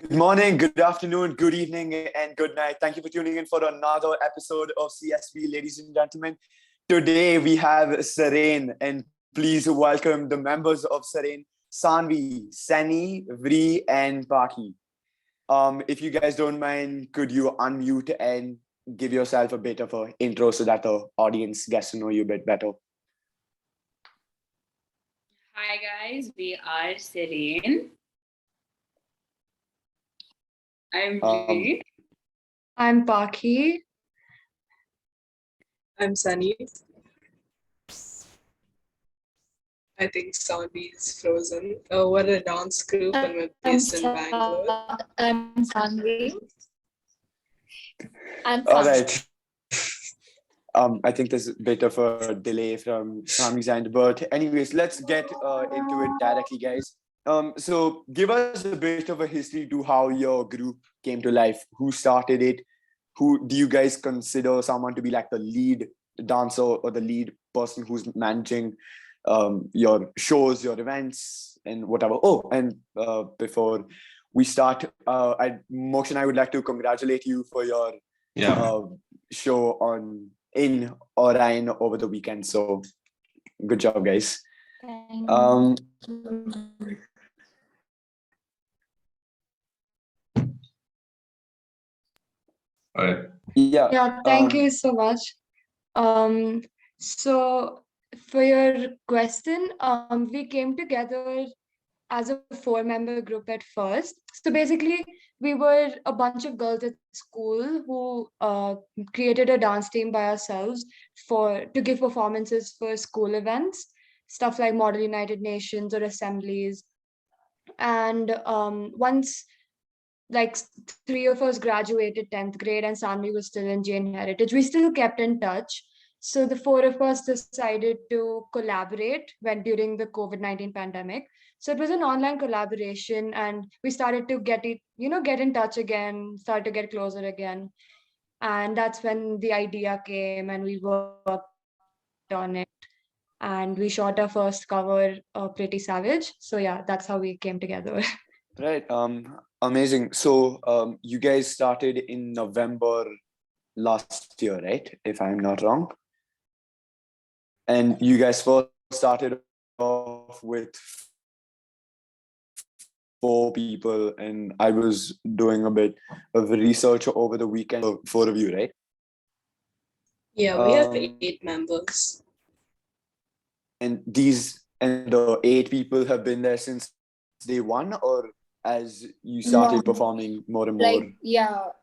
Good morning, good afternoon, good evening, and good night. Thank you for tuning in for another episode of CSV, ladies and gentlemen. Today we have Serein, and please welcome the members of Serein, Sanvi, Sani, Vri, and Paki. If you guys don't mind, could you unmute and give yourself a bit of an intro so that the audience gets to know you a bit better? Hi guys, we are Serein'S. I'm Vri. I'm Paki. I'm Sunny. I think Saudi is frozen. We're a dance group and we're based in Bangalore. I'm Sanvi. All right. I think there's a bit of a delay from Sami's end, but anyways, let's get into it directly, guys. So give us a bit of a history to how your group came to life. Who started it? Who do you guys consider someone to be like the lead dancer or the lead person who's managing your shows, your events, and whatever? Oh, and before we start, Mokshan, I would like to congratulate you for your show in Orion over the weekend. So good job, guys. Thank All right. Yeah. Thank you so much. So for your question, we came together as a 4-member group at first. So basically, we were a bunch of girls at school who created a dance team by ourselves to give performances for school events, stuff like Model United Nations or assemblies. And once like 3 of us graduated 10th grade and Sanvi was still in Jain Heritage, we still kept in touch. So the 4 of us decided to collaborate during the COVID-19 pandemic. So it was an online collaboration and we started to get in touch again, start to get closer again. And that's when the idea came and we worked on it. And we shot our first cover, Pretty Savage. So yeah, that's how we came together. Right. Amazing. So you guys started in November last year, right? If I'm not wrong. And you guys first started off with 4 people, and I was doing a bit of research over the weekend. 4 of you, right? Yeah, we have 8 members. And the 8 people have been there since day one, or as you started performing more and more?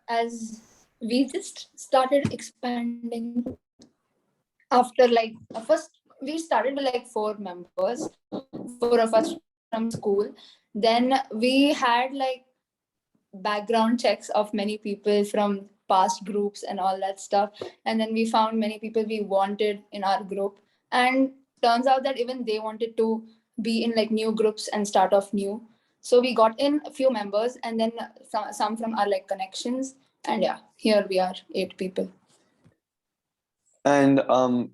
As we just started expanding after first we started with 4 members, 4 of us from school. Then we had background checks of many people from past groups and all that stuff, and then we found many people we wanted in our group, and turns out that even they wanted to be in new groups and start off new. So we got in a few members and then some from our connections, and yeah, here we are, 8 people. And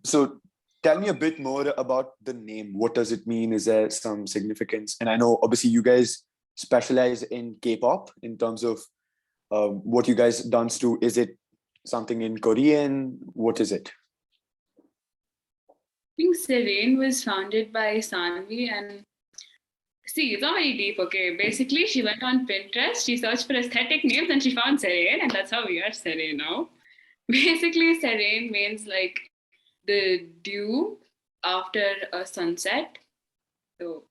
so tell me a bit more about the name. What does it mean? Is there some significance? And I know obviously you guys specialize in K-pop in terms of what you guys dance to. Is it something in Korean? What is it? I think Serein'S was founded by Sanvi, and see, it's not very deep, okay? Basically, she went on Pinterest, she searched for aesthetic names and she found Serein'S, and that's how we are Serein'S now. Basically, Serein'S means the dew after a sunset. So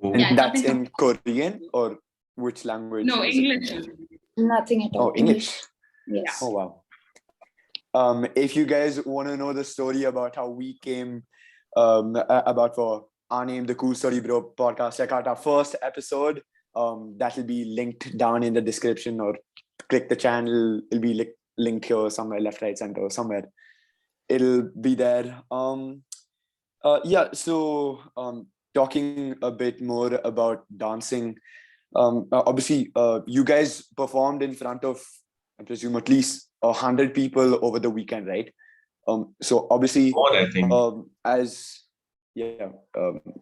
and that's in Korean or which language? No, English. Nothing at all. Oh, English. Yes. Oh, wow. If you guys want to know the story about how we came about for our name, the Cool Story Bro podcast, check out our first episode. That will be linked down in the description, or click the channel. It'll be linked here somewhere, left, right, center, somewhere. It'll be there. So talking a bit more about dancing. Obviously, you guys performed in front of, I presume, at least 100 people over the weekend, right? So obviously, More, I think.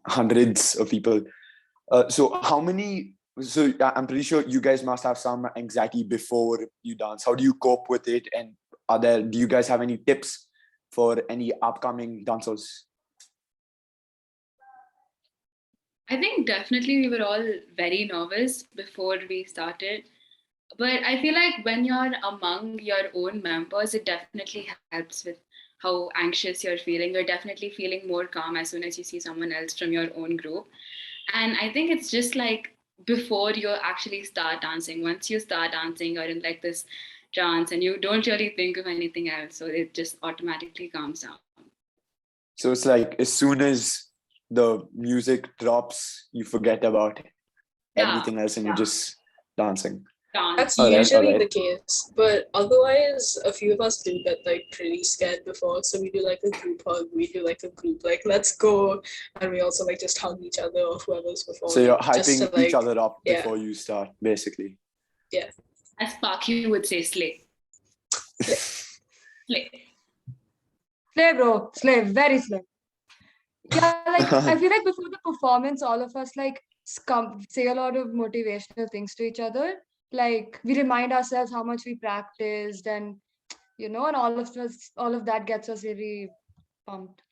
Hundreds of people. So how many so I'm pretty sure you guys must have some anxiety before you dance. How do you cope with it? And do you guys have any tips for any upcoming dancers? I think definitely we were all very nervous before we started. But I feel like when you're among your own members, it definitely helps with how anxious you're feeling. You're definitely feeling more calm as soon as you see someone else from your own group. And I think it's just like before you actually start dancing, once you start dancing, you're in like this trance and you don't really think of anything else. So it just automatically calms down. So it's like as soon as the music drops, you forget about everything else and you're just dancing. That's Dance. usually Alright. the case, but otherwise, a few of us do get like pretty scared before. So we do like a group hug, we do like a group like let's go, and we also like just hug each other or whoever's So you're performing, just hyping to each like other up yeah. before you start, basically. yeah. As Paki would say, slay. Slay. Slay, bro. Slay. Very slay. Yeah, like I feel like before the performance, all of us like say a lot of motivational things to each other. Like we remind ourselves how much we practiced, and and all of that gets us really pumped.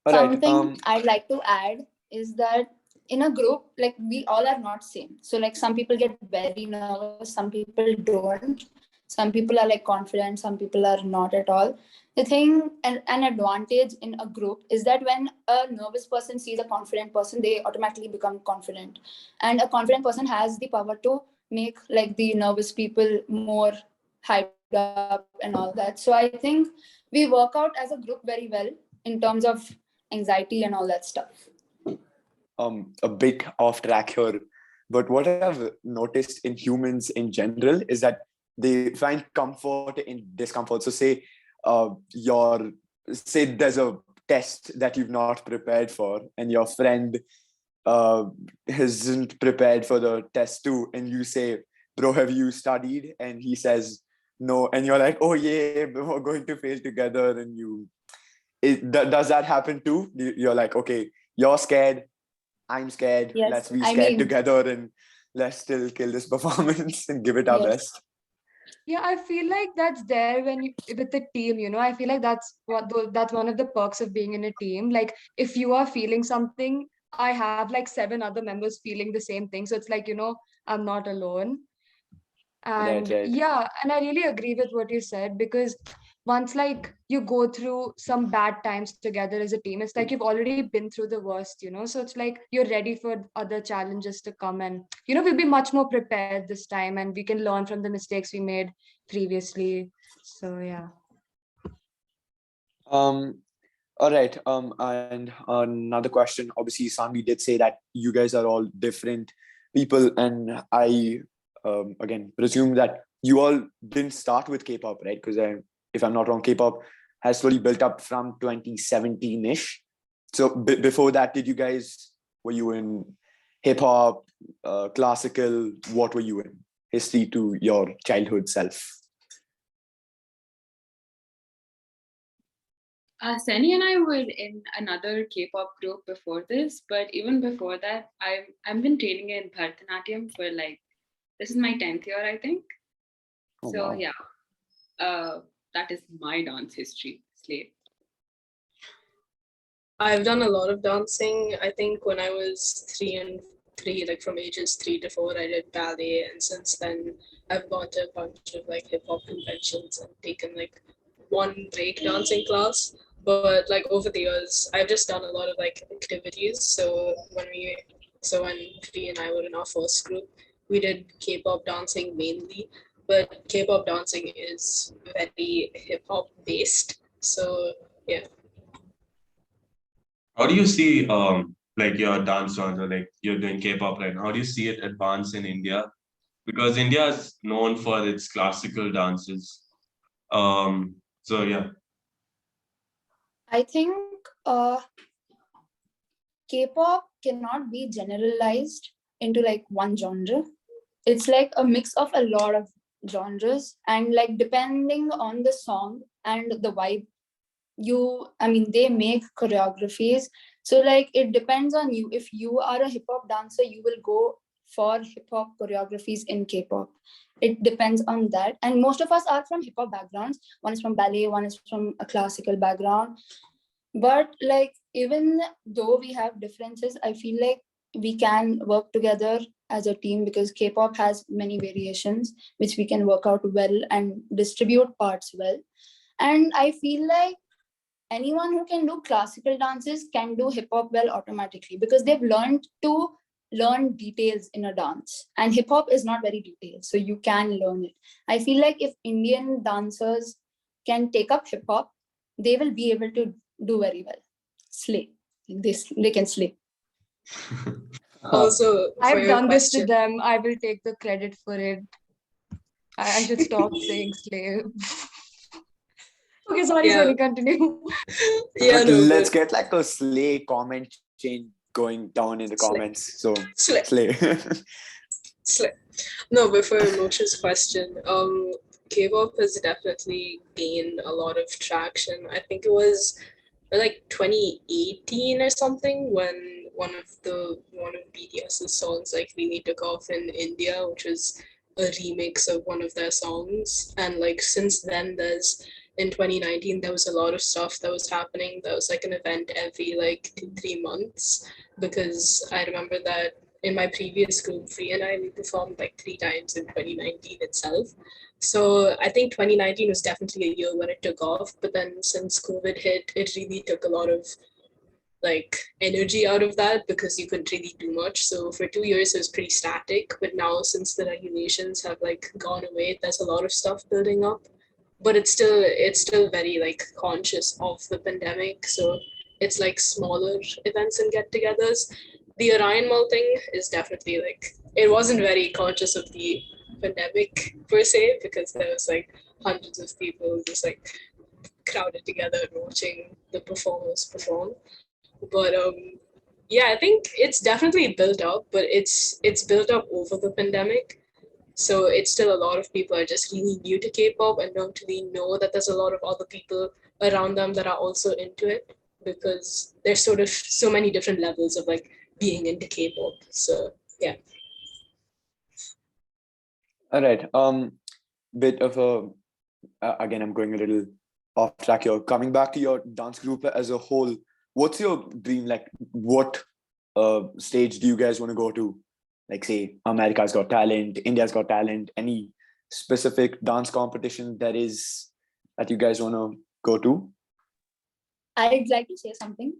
All right. Something I'd like to add is that in a group, like we all are not same. So like some people get very nervous, some people don't. Some people are like confident, some people are not at all. The thing and an advantage in a group is that when a nervous person sees a confident person, they automatically become confident. And a confident person has the power to make like the nervous people more hyped up and all that. So I think we work out as a group very well in terms of anxiety and all that stuff. A bit off track here, but what I've noticed in humans in general is that they find comfort in discomfort. So say there's a test that you've not prepared for and your friend isn't prepared for the test too, and you say, bro, have you studied? And he says no, and you're like, oh yeah, we're going to fail together. And does that happen too? You're like, okay, you're scared, I'm scared, Yes, let's be I scared mean- together and let's still kill this performance and give it our Yes. best. Yeah, I feel like that's there when you with the team. I feel like that's one of the perks of being in a team. Like if you are feeling something, I have like 7 other members feeling the same thing. So it's like, I'm not alone. And Right. yeah, and I really agree with what you said, because once like you go through some bad times together as a team, it's like you've already been through the worst. So it's like you're ready for other challenges to come, and we'll be much more prepared this time, and we can learn from the mistakes we made previously. So yeah. All right. And another question. Obviously, Sanvi did say that you guys are all different people, and I again presume that you all didn't start with K-pop, right? Because if I'm not wrong, K-pop has slowly built up from 2017-ish. So before that, were you in hip hop, classical? What were you in? History to your childhood self. Seni and I were in another K-pop group before this, but even before that, I've been training in Bharatanatyam for like, this is my 10th year, I think. Oh, So wow. yeah, that is my dance history, Slate. I've done a lot of dancing. I think when I was 3, like from ages 3 to 4, I did ballet, and since then I've gone to a bunch of like hip hop conventions and taken like one break dancing class. But like over the years, I've just done a lot of like activities. So when Pri and I were in our first group, we did K-pop dancing mainly. But K-pop dancing is very hip hop based. So yeah. How do you see like your dance genre, like you're doing K-pop right now? How do you see it advance in India? Because India is known for its classical dances. So yeah. I think K-pop cannot be generalized into like one genre. It's like a mix of a lot of genres, and like depending on the song and the vibe, they make choreographies So like it depends on you. If you are a hip hop dancer, you will go for hip hop choreographies in K-pop. It depends on that. And most of us are from hip hop backgrounds. One is from ballet, one is from a classical background. But like even though we have differences, I feel like we can work together as a team because K-pop has many variations which we can work out well and distribute parts well. And I feel like anyone who can do classical dances can do hip hop well automatically because they've learned to learn details in a dance, and hip hop is not very detailed, so you can learn it. I feel like if Indian dancers can take up hip hop, they will be able to do very well. Slay. They can slay. Also, for I've your done this to question, them. I will take the credit for it. I should stop saying slave. Okay, sorry, Yeah. sorry, continue. yeah, But no, let's but get like a slay comment chain going down in the Slay. comments. So slay. slay. No, but for Moshe's question, K-pop has definitely gained a lot of traction. I think it was like 2018 or something when one of BTS's songs like really took off in India, which was a remix of one of their songs. And like since then, in 2019 there was a lot of stuff that was happening. There was like an event every like 2-3 months, because I remember that in my previous group, Free and I, we performed like 3 times in 2019 itself. So I think 2019 was definitely a year when it took off. But then since COVID hit, it really took a lot of like energy out of that because you couldn't really do much. So for 2 years it was pretty static. But now since the regulations have like gone away, there's a lot of stuff building up. But it's still very like conscious of the pandemic. So it's like smaller events and get-togethers. The Orion Mall thing is definitely like, it wasn't very conscious of the pandemic per se, because there was like hundreds of people just like crowded together and watching the performers perform. But yeah, I think it's definitely built up, but it's built up over the pandemic. So it's still a lot of people are just really new to K-pop and don't really know that there's a lot of other people around them that are also into it, because there's sort of so many different levels of like being into K-pop. So yeah. All right. Bit of a again, I'm going a little off track here. Coming back to your dance group as a whole, what's your dream? Like, what stage do you guys want to go to? Like, say, America's Got Talent, India's Got Talent. Any specific dance competition that you guys want to go to? I'd like to say something.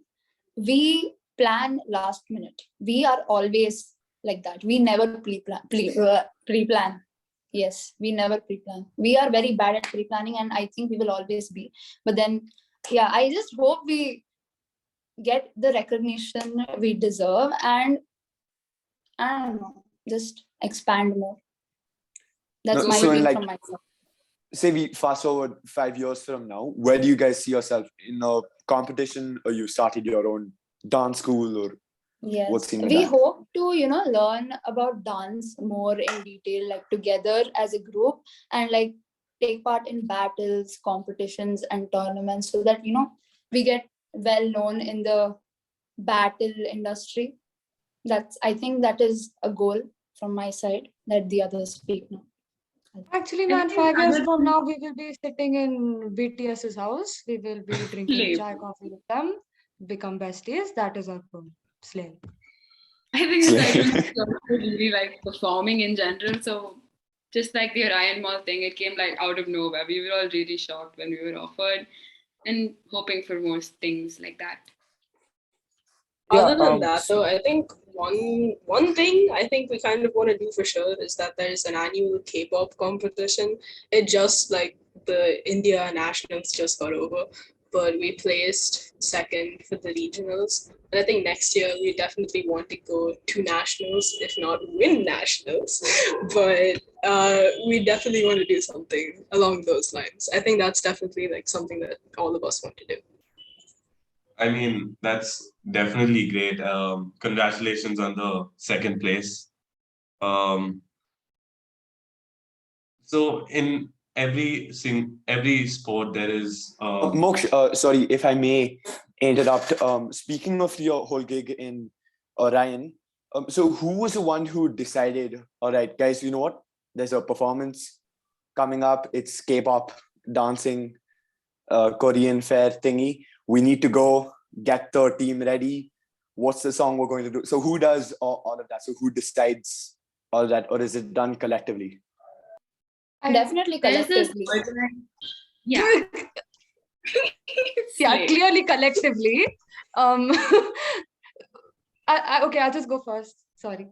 We plan last minute. We are always like that. We never pre-plan. Yes, we never pre-plan. We are very bad at pre-planning, and I think we will always be. But then, yeah, I just hope we get the recognition we deserve, and I don't know, just expand more. That's No, my so in dream like, from myself. say we fast forward 5 years from now, where do you guys see yourself in a competition, or you started your own dance school, or Yes, what's in we that? hope to, learn about dance more in detail, like together as a group, and like take part in battles, competitions, and tournaments, so that, we get well known in the battle industry. I think that is a goal from my side, that the others speak now. Actually, I man, think 5 years another from now, we will be sitting in BTS's house. We will be drinking Slave. chai coffee with them, become besties. That is our goal. Slay. I think it's like also really like performing in general. So just like the Orion Mall thing, it came like out of nowhere. We were all really shocked when we were offered and hoping for more things like that. Other than that, though, I think one thing I think we kind of want to do for sure is that there's an annual K-pop competition. It just like the India nationals just got over, but we placed second for the regionals. And I think next year we definitely want to go to nationals, if not win nationals. But we definitely want to do something along those lines. I think that's definitely like something that all of us want to do. I mean, that's definitely great. Congratulations on the second place. So in every sport there is Moksh, sorry, if I may interrupt. Speaking of your whole gig in Orion, so who was the one who decided, all right, guys, you know what? There's a performance coming up. It's K-pop dancing, Korean fair thingy. We need to go get the team ready. What's the song we're going to do? So who does all of that? So who decides all that, or is it done collectively? Definitely There's this collectively. yeah. Yeah, Slay. clearly collectively. Okay, I'll just go first. Sorry.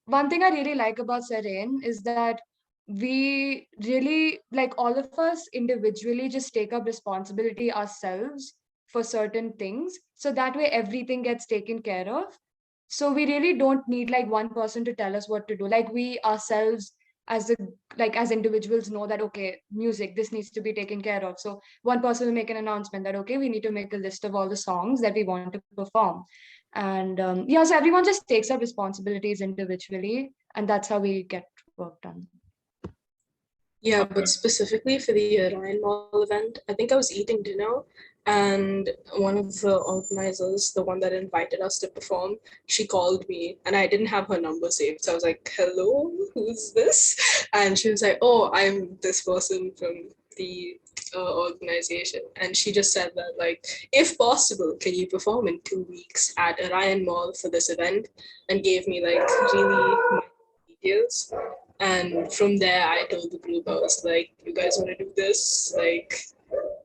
One thing I really like about Serene is that we really, like, all of us individually just take up responsibility ourselves for certain things. So that way everything gets taken care of. So we really don't need like one person to tell us what to do. Like we ourselves as individuals know that, okay, music, this needs to be taken care of. So one person will make an announcement that, okay, we need to make a list of all the songs that we want to perform. And yeah, so everyone just takes up responsibilities individually, and that's how we get work done. Yeah, Okay. but specifically for the Ryan Mall event, I think I was eating dinner and one of the organizers, the one that invited us to perform, she called me and I didn't have her number saved. So I was like, hello, who's this? And she was like, oh, I'm this person from the organization. And she just said that, like, if possible, can you perform in 2 weeks at Orion Mall for this event? And gave me like really details. And from there, I told the group, I was like, you guys want to do this? Like,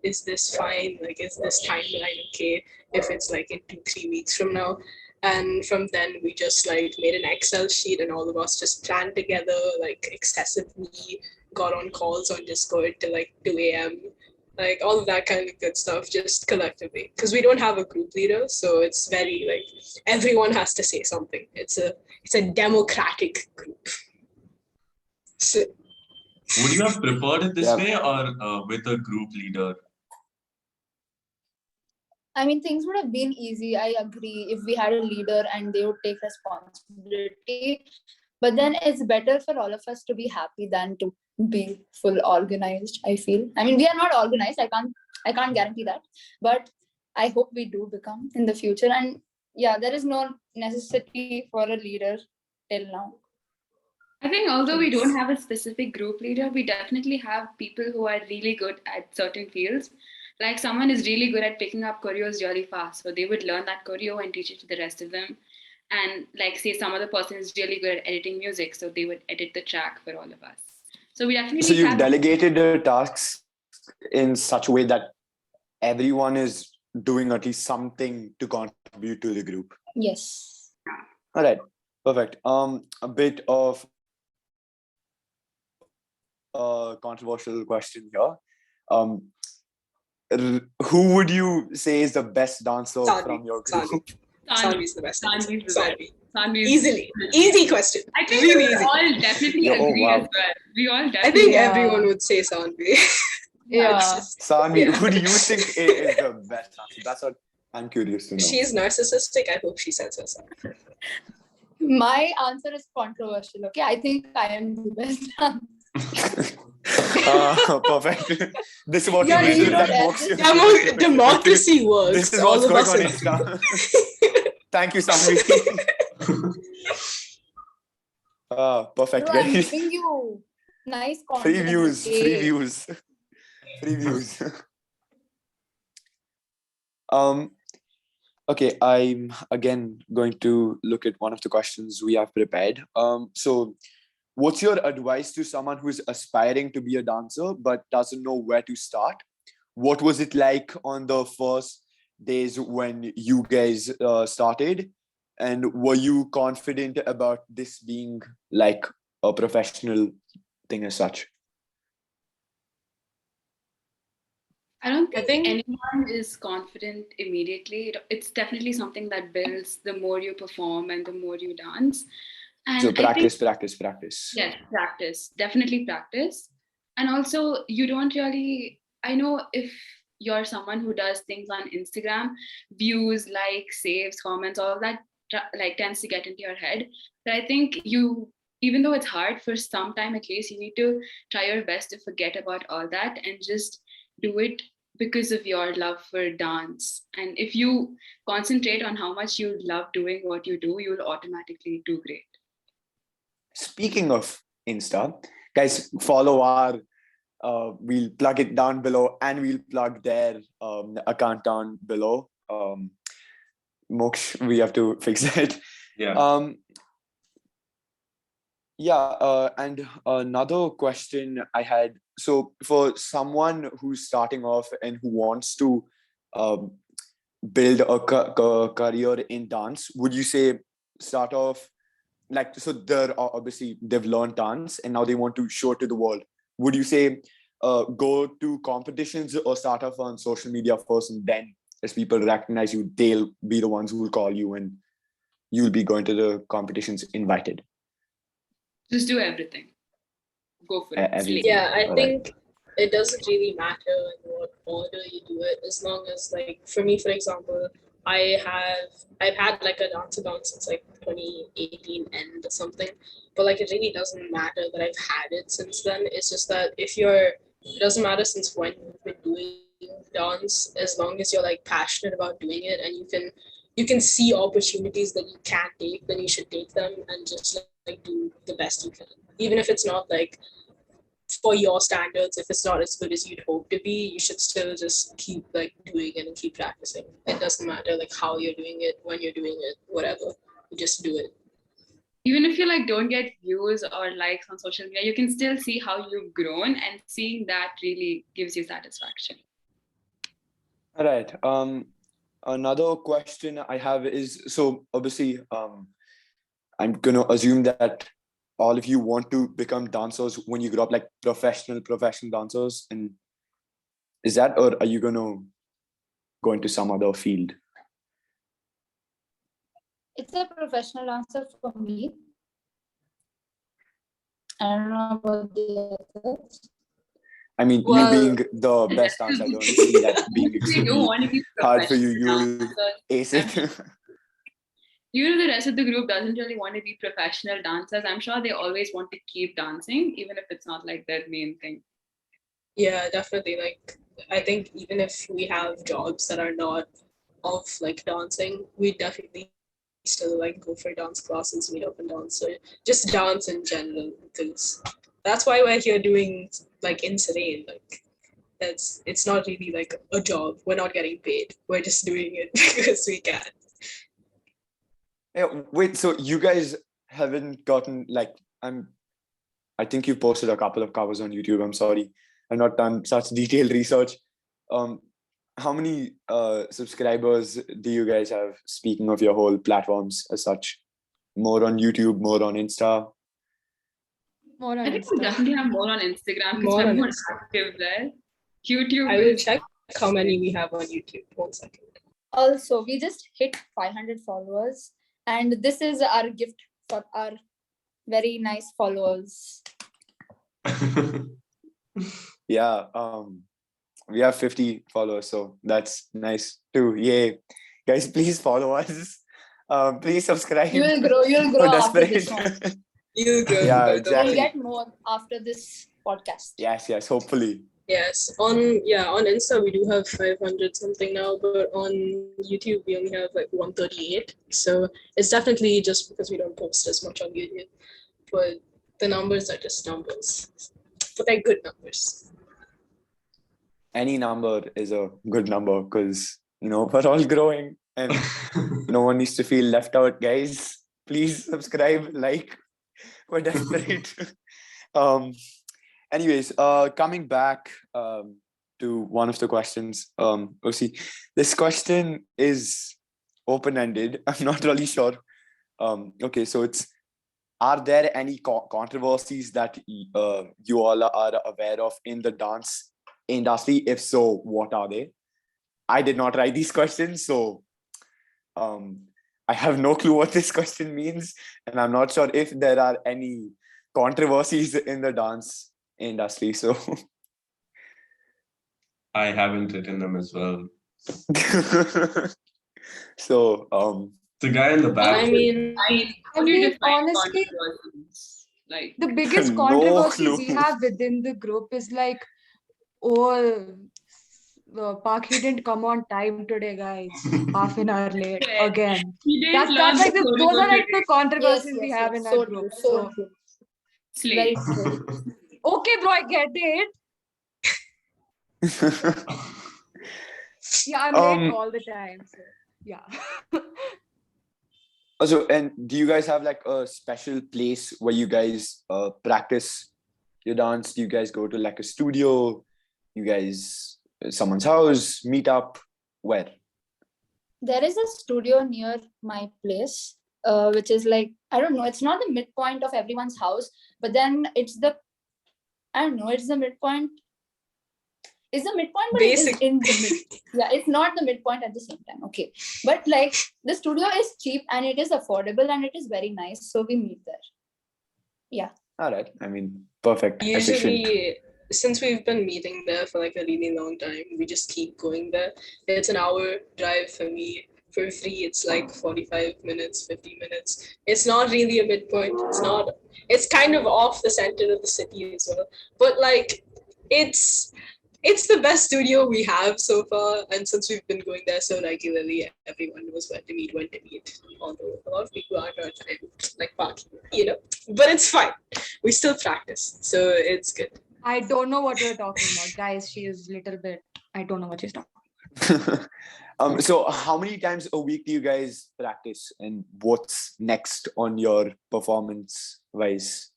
is this fine? Like, is this timeline okay if it's like in 2-3 weeks from now? And from then, we just like made an Excel sheet and all of us just planned together, like excessively, got on calls on Discord till like 2 a.m. Like all of that kind of good stuff, just collectively. Because we don't have a group leader, so it's very like everyone has to say something. It's a democratic group. So, Would you have preferred it this Yeah. way or with a group leader? I mean, things would have been easy. I agree if we had a leader and they would take responsibility. But then it's better for all of us to be happy than to be full organized, I feel. I mean, we are not organized. I can't guarantee that. But I hope we do become in the future. And yeah, there is no necessity for a leader till now. I think although we don't have a specific group leader, we definitely have people who are really good at certain fields. Like someone is really good at picking up choreos really fast, so they would learn that choreo and teach it to the rest of them. And like say some other person is really good at editing music, so they would edit the track for all of us. So we definitely So you've have delegated the tasks in such a way that everyone is doing at least something to contribute to the group. Yes. All right, perfect. A bit of a controversial question here. Who would you say is the best dancer from your group? Sanvi's the best. Sanvi's the best. Sanvi. Sanvi's Easily. Easy question. I think Really we easy. all definitely Yeah, oh, agree wow. as well. We all I definitely think Yeah. everyone would say Sanvi. Yeah. It's just- Sanvi, Yeah. who do you think is the best dancer? That's what I'm curious to know. She's narcissistic. I hope she says herself. My answer is controversial. Okay, I think I am the best dancer. Perfect. This is what Yeah, you you do. don't That Democracy works. This is All what's of going us on agree. Insta. Thank you, Sanvi. Perfect, Bro, I'm guys. giving you nice content. Free views. okay? Free views. Free views. Okay, I'm again going to look at one of the questions we have prepared. So what's your advice to someone who's aspiring to be a dancer but doesn't know where to start? What was it like on the first days when you guys started? And were you confident about this being like a professional thing as such? I don't I think, think- anyone is confident immediately. It's definitely something that builds the more you perform and the more you dance. And So I think, practice. yes, practice, definitely practice. And also, you don't really, I know if you're someone who does things on Instagram, views, likes, saves, comments, all of that like tends to get into your head. But I think even though it's hard for some time at least, you need to try your best to forget about all that and just do it because of your love for dance. And if you concentrate on how much you love doing what you do, you'll automatically do great. Speaking of Insta, guys, follow our. We'll plug it down below, and we'll plug their account down below. Moksh, we have to fix it. Yeah. And another question I had. So, for someone who's starting off and who wants to build a career in dance, would you say start off like, so they're obviously they've learned dance and now they want to show it to the world? Would you say go to competitions or start off on social media first, and then as people recognize you, they'll be the ones who will call you and you'll be going to the competitions invited? Just do everything. Go for it. Everything. Slay. Yeah, I Alright. think it doesn't really matter in what order you do it, as long as, like, for me, for example, I've had like a dance account since like 2018 end or something, but like it really doesn't matter that I've had it since then. It's just that it doesn't matter since when you've been doing dance, as long as you're like passionate about doing it and you can see opportunities that you can take, then you should take them and just like do the best you can, even if it's not like for your standards. If it's not as good as you'd hope to be, you should still just keep like doing it and keep practicing. It doesn't matter like how you're doing it, when you're doing it, whatever. You just do it. Even if you like don't get views or likes on social media, you can still see how you've grown, and seeing that really gives you satisfaction. All right. Another question I have is, so obviously, I'm gonna assume that all of you want to become dancers when you grow up, like professional dancers. And is that, or are you gonna go into some other field? It's a professional answer for me. I don't know about the others. I mean, Well, you being the best dancer, I don't see that being They don't extremely want to be hard for you. professional You'll dancers. ace it. The rest of the group doesn't really want to be professional dancers. I'm sure they always want to keep dancing, even if it's not like their main thing. Yeah, definitely. Like, I think even if we have jobs that are not of like dancing, we definitely still like go for dance classes, meet up and dance, or just dance in general, because that's why we're here doing like in Serene. Like, it's not really like a job. We're not getting paid. We're just doing it because we can. Yeah, wait, so you guys haven't gotten like, I think you've posted a couple of covers on YouTube. I'm sorry, I've not done such detailed research. How many subscribers do you guys have, speaking of your whole platforms as such? More on YouTube, more on Insta? More on I think we Insta. definitely have more on Instagram because More we're on more Insta. active there. YouTube I will is check how many we have on YouTube. 1 second. Also, we just hit 500 followers, and this is our gift for our very nice followers. Yeah, we have 50 followers, so that's nice too. Yay. Guys, please follow us. Please subscribe. You'll grow We're after desperate. this one. You go. Yeah, by the exactly. You'll way. get more after this podcast. Yes, hopefully. Yes, on Insta we do have 500 something now, but on YouTube we only have like 138. So it's definitely just because we don't post as much on YouTube, but the numbers are just numbers, but they're good numbers. Any number is a good number because, we're all growing and no one needs to feel left out, guys. Please subscribe, like, we're desperate. Anyways, coming back to one of the questions, see, this question is open-ended. I'm not really sure. Okay, so it's, are there any controversies that you all are aware of in the dance industry? If so, what are they? I did not write these questions, so I have no clue what this question means, and I'm not sure if there are any controversies in the dance industry. So I haven't written them as well. so The guy in the back. I mean, how do you define honestly, controversies? Like, the biggest No controversy we clue. have within the group is like, oh, Park, he didn't come on time today, guys. Half an hour late Fair. again. He didn't That's learn like the those are like the today. controversies we have in our So group. true, so true. Very Slay. true. Okay, bro, I get it. Yeah, I'm late all the time. So yeah. Also, and do you guys have like a special place where you guys practice your dance? Do you guys go to like a studio? You guys, someone's house, meet up? Where? There is a studio near my place, which is like, I don't know, it's not the midpoint of everyone's house, but then it's the, I don't know, it's the midpoint. It's the midpoint, but it is in the mid. Yeah, it's not the midpoint at the same time. Okay. But like the studio is cheap and it is affordable and it is very nice. So we meet there. Yeah. All right. I mean, perfect. Efficient. Usually, since we've been meeting there for like a really long time, we just keep going there. It's an hour drive for me. For free, it's like 45 minutes, 50 minutes. It's not really a midpoint. It's kind of off the center of the city as well. But like, it's the best studio we have so far. And since we've been going there so regularly, everyone knows when to meet. Although a lot of people aren't on time, like parking, But it's fine. We still practice, so it's good. I don't know what you're talking about, guys. She is little bit. I don't know what she's talking. So how many times a week do you guys practice, and what's next on your performance wise?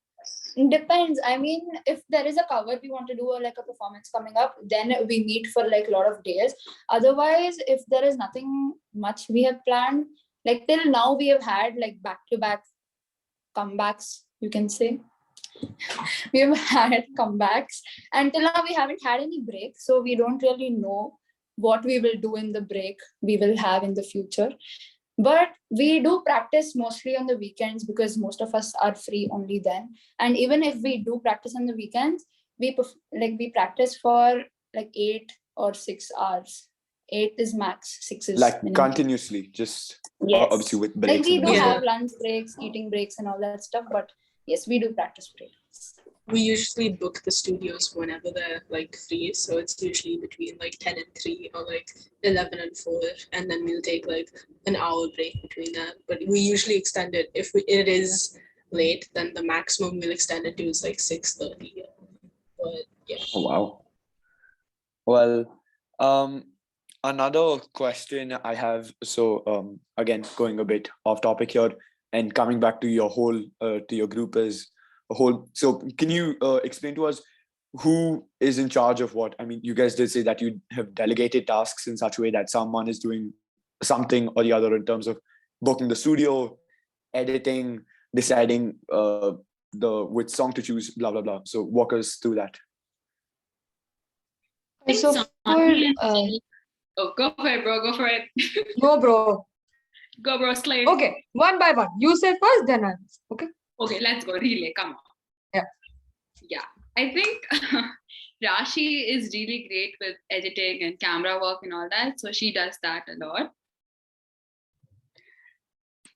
Depends. I mean, if there is a cover we want to do or like a performance coming up, then we meet for like a lot of days. Otherwise, if there is nothing much we have planned, like till now we have had like back-to-back comebacks, you can say. We have had comebacks and till now we haven't had any break. So we don't really know what we will do in the break we will have in the future. But we do practice mostly on the weekends because most of us are free only then. And even if we do practice on the weekends, we practice for like 8 or 6 hours. 8 is max, 6 is like minimum. continuously, just Yes. obviously with breaks. Like we and do all. have lunch breaks, eating breaks and all that stuff. But yes, we do practice for 8 hours. We usually book the studios whenever they're like free, so it's usually between like 10 and 3 or like 11 and 4, and then we'll take like an hour break between that. But we usually extend it. If it is late, then the maximum we'll extend it to is like 6:30. But yeah. Oh, wow. Well, another question I have. So again, going a bit off topic here and coming back to your whole to your group as a whole. So can you explain to us who is in charge of what? I mean, you guys did say that you have delegated tasks in such a way that someone is doing something or the other in terms of booking the studio, editing, deciding which song to choose, blah blah blah. So walk us through that. So for Oh, go for it, bro. Go for it. no, bro. Go, bro. Slay. Okay, one by one. You say first, then I. Okay. Okay, let's go. Relay. Come on. Yeah. Yeah. I think Rashi is really great with editing and camera work and all that. So she does that a lot.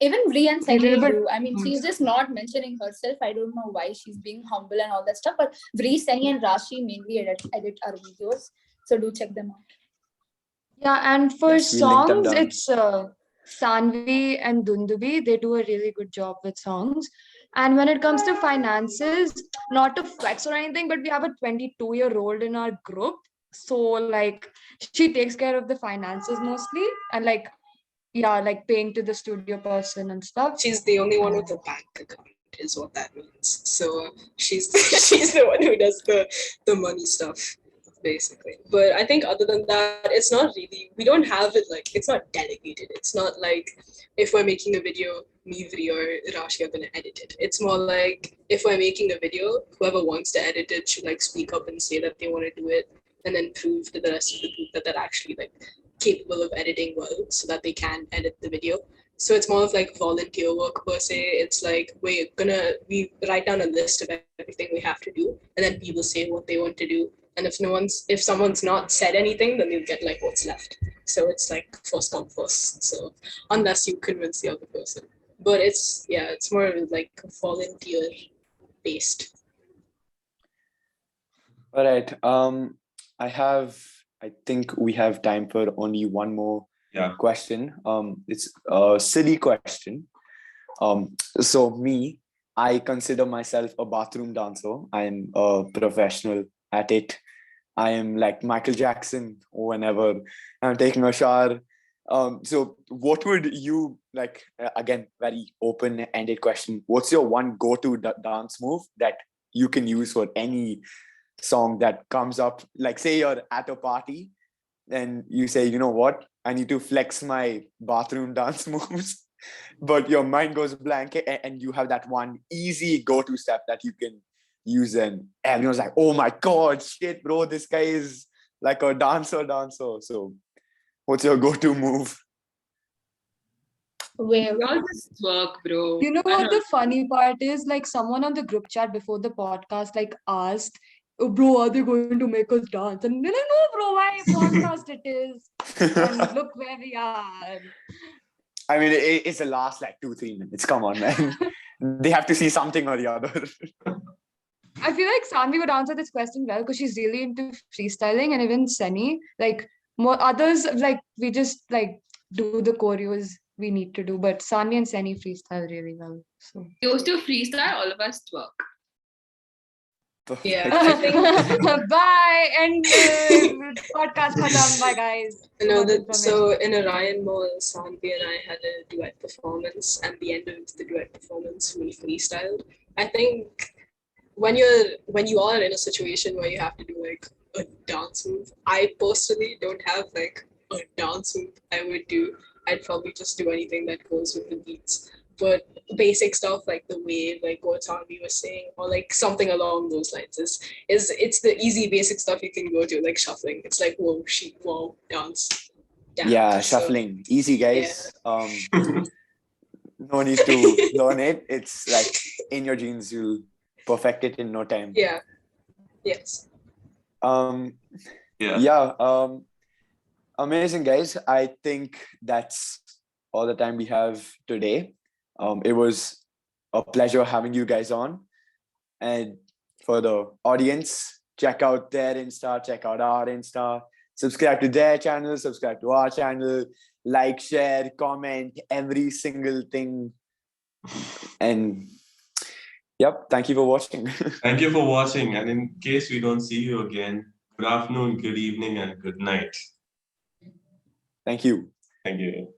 Even Bri and Sani But- do. I mean, she's just not mentioning herself. I don't know why she's being humble and all that stuff. But Bri, Sani, and Rashi mainly edit our videos. So do check them out. Yeah, and for Yes, we'll link them songs, down. it's Sanvi and Dundubi. They do a really good job with songs. And when it comes to finances, not to flex or anything, but we have a 22-year-old in our group. So like she takes care of the finances mostly and like, yeah, like paying to the studio person and stuff. She's the only one with a bank account, is what that means. So she's she's the one who does the money stuff, basically. But I think other than that, it's not really, we don't have it like, it's not delegated. It's not like if we're making a video, me, Vri, or Rashi are gonna edit it. It's more like if we're making a video, whoever wants to edit it should like speak up and say that they want to do it, and then prove to the rest of the group that they're actually like capable of editing well so that they can edit the video. So it's more of like volunteer work per se. It's like we write down a list of everything we have to do, and then people say what they want to do. And if someone's not said anything, then they'll get like what's left. So it's like first come first. So unless you convince the other person. But it's more like volunteer based. All right. I have I think we have time for only one more Yeah. question. It's a silly question. So me, I consider myself a bathroom dancer. I'm a professional at it. I am like Michael Jackson whenever I'm taking a shower. So what would you like, again, very open-ended question. What's your one go-to dance move that you can use for any song that comes up? Like say you're at a party and you say, you know what, I need to flex my bathroom dance moves, but your mind goes blank and you have that one easy go-to step that you can use, and everyone's like, oh my god, shit bro, this guy is like a dancer. So what's your go-to move? Wave. Y'all just work, bro. You know I what don't- the funny part is? Like someone on the group chat before the podcast like asked, oh, bro, are they going to make us dance? And we're like, no, bro, why podcast it is? And look where we are. I mean, it's the last like 2-3 minutes. Come on, man. They have to see something or the other. I feel like Sanvi would answer this question well because she's really into freestyling, and even Seni, like more others, like we just like do the choreos we need to do, but Sanvi and Seni freestyle really well. So Those two freestyle, all of us twerk. Yeah, I think bye and podcast khatam. Bye guys. I know Much that. information. So in Orion Mall, Sanvi and I had a duet performance, and the end of the duet performance, we freestyled. I think when you are in a situation where you have to do like a dance move, I personally don't have like a dance move I would do. I'd probably just do anything that goes with the beats. But basic stuff like the wave, like what Sanvi was saying, or like something along those lines is it's the easy basic stuff you can go to, like shuffling. It's like whoa, sheep, whoa, dance. Damn. Yeah, So, shuffling. Easy, guys. No need to learn it. It's like in your genes, you'll perfect it in no time. yeah. Yes. Yeah. Amazing, guys. I think that's all the time we have today. It was a pleasure having you guys on. And for the audience, check out their Insta, check out our Insta, subscribe to their channel, subscribe to our channel, like, share, comment, every single thing. And yep, thank you for watching. Thank you for watching. And in case we don't see you again, good afternoon, good evening, and good night. Thank you. Thank you.